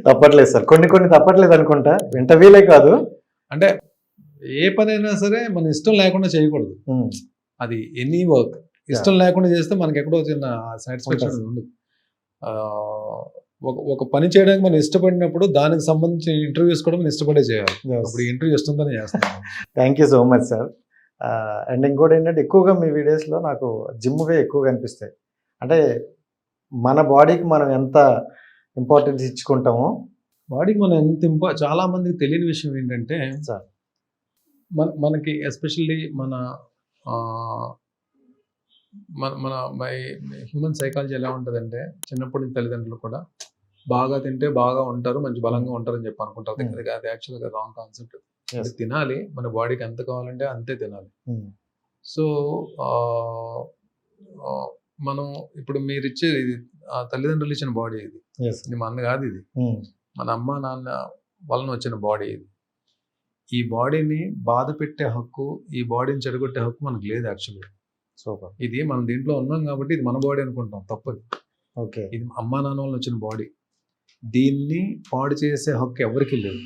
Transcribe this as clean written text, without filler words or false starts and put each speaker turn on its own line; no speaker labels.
తప్పట్లేదు సార్. కొన్ని కొన్ని తప్పట్లేదు అనుకుంటా. ఇంటర్వ్యూలే కాదు.
అంటే ఏ పనైనా సరే మన ఇష్టం లేకుండా చేయకూడదు. అది ఎనీ వర్క్ ఇష్టం లేకుండా చేస్తే మనకి ఎక్కడో చిన్న సాటిస్ఫాక్షన్ ఉండదు. ఒక పని చేయడానికి మనం ఇష్టపడినప్పుడు దానికి సంబంధించిన ఇంటర్వ్యూస్ కూడా మనం ఇష్టపడే చేయాలి. ఇప్పుడు ఇంటర్వ్యూ ఇష్టంతోనే చేస్తాం.
Thank you so much sir. And ఇంకోటి ఏంటంటే ఎక్కువగా మీ వీడియోస్లో నాకు జిమ్వే ఎక్కువగా అనిపిస్తాయి. అంటే మన బాడీకి మనం ఎంత ఇంపార్టెన్స్ ఇచ్చుకుంటామో,
బాడీకి మనం ఎంత చాలా మందికి తెలియని విషయం ఏంటంటే
సార్,
మనకి ఎస్పెషల్లీ మన మన హ్యూమన్ సైకాలజీ ఎలా ఉంటుందంటే, చిన్నప్పటి నుంచి తల్లిదండ్రులు కూడా బాగా తింటే బాగా ఉంటారు, మంచి బలంగా ఉంటారని చెప్పి అనుకుంటారు. అది యాక్చువల్గా రాంగ్ కాన్సెప్ట్. తినాలి, మన బాడీకి ఎంత కావాలంటే అంతే తినాలి. సో మనం ఇప్పుడు మీరు ఇచ్చేది ఇది తల్లిదండ్రులు ఇచ్చిన బాడీ, ఇది మన కాదు, ఇది మన అమ్మ నాన్న వలన వచ్చిన బాడీ. ఇది ఈ బాడీని బాధ పెట్టే హక్కు, ఈ బాడీని చెడగొట్టే హక్కు మనకు లేదు యాక్చువల్గా.
సూపర్.
ఇది మనం దీంట్లో ఉన్నాం కాబట్టి ఇది మన బాడీ అనుకుంటాం, తప్పది.
ఓకే,
ఇది అమ్మా నాన్న వల్ల వచ్చిన బాడీ, దీన్ని పాడు చేసే హక్కు ఎవరికి లేదు.